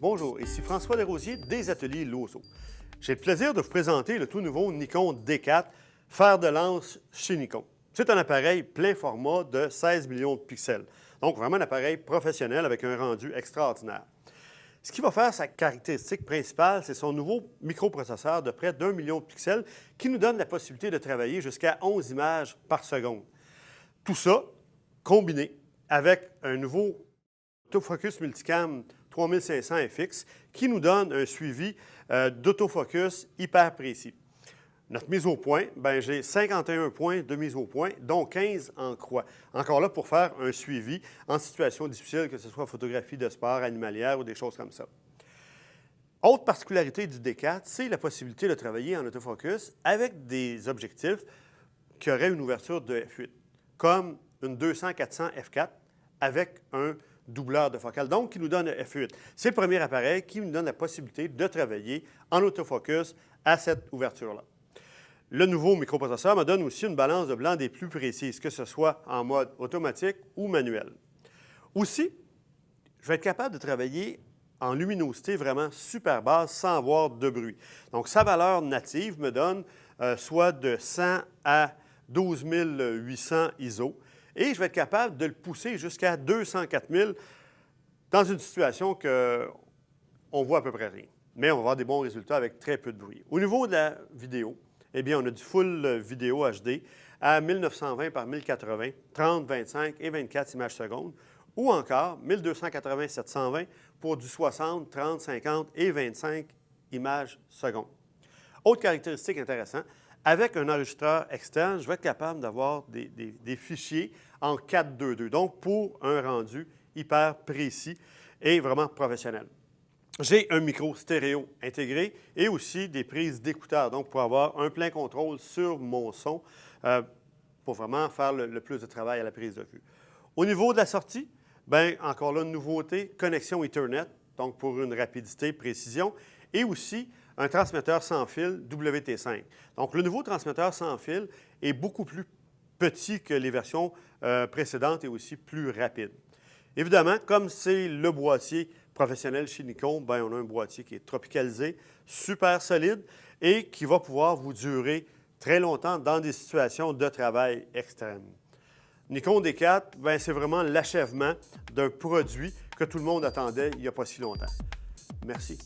Bonjour, ici François Desrosiers des Ateliers Lauzo. J'ai le plaisir de vous présenter le tout nouveau Nikon D4 fer de lance chez Nikon. C'est un appareil plein format de 16 millions de pixels. Donc vraiment un appareil professionnel avec un rendu extraordinaire. Ce qui va faire sa caractéristique principale, c'est son nouveau microprocesseur de près d'1 million de pixels qui nous donne la possibilité de travailler jusqu'à 11 images par seconde. Tout ça combiné avec un nouveau autofocus multicam 3500 FX qui nous donne un suivi d'autofocus hyper précis. Notre mise au point, j'ai 51 points de mise au point, dont 15 en croix. Encore là pour faire un suivi en situation difficile, que ce soit photographie de sport, animalière ou des choses comme ça. Autre particularité du D4, c'est la possibilité de travailler en autofocus avec des objectifs qui auraient une ouverture de f8, comme une 200-400 f4 avec un doubleur de focale, donc qui nous donne f8. C'est le premier appareil qui nous donne la possibilité de travailler en autofocus à cette ouverture-là. Le nouveau microprocesseur me donne aussi une balance de blanc des plus précises, que ce soit en mode automatique ou manuel. Aussi, je vais être capable de travailler en luminosité vraiment super basse sans avoir de bruit. Donc, sa valeur native me donne soit de 100 à 12 800 ISO et je vais être capable de le pousser jusqu'à 204 000 dans une situation qu'on voit à peu près rien. Mais on va avoir des bons résultats avec très peu de bruit. Au niveau de la vidéo, eh bien, on a du full vidéo HD à 1920 par 1080, 30, 25 et 24 images secondes, ou encore 1280-720 pour du 60, 30, 50 et 25 images secondes. Autre caractéristique intéressante, avec un enregistreur externe, je vais être capable d'avoir des fichiers en 4.2.2, donc pour un rendu hyper précis et vraiment professionnel. J'ai un micro stéréo intégré et aussi des prises d'écouteurs, donc pour avoir un plein contrôle sur mon son pour vraiment faire le plus de travail à la prise de vue. Au niveau de la sortie, encore là, une nouveauté, connexion Ethernet, donc pour une rapidité, précision, et aussi un transmetteur sans fil WT5. Donc, le nouveau transmetteur sans fil est beaucoup plus petit que les versions précédentes et aussi plus rapide. Évidemment, comme c'est le boîtier professionnel chez Nikon, on a un boîtier qui est tropicalisé, super solide et qui va pouvoir vous durer très longtemps dans des situations de travail extrêmes. Nikon D4, c'est vraiment l'achèvement d'un produit que tout le monde attendait il n'y a pas si longtemps. Merci.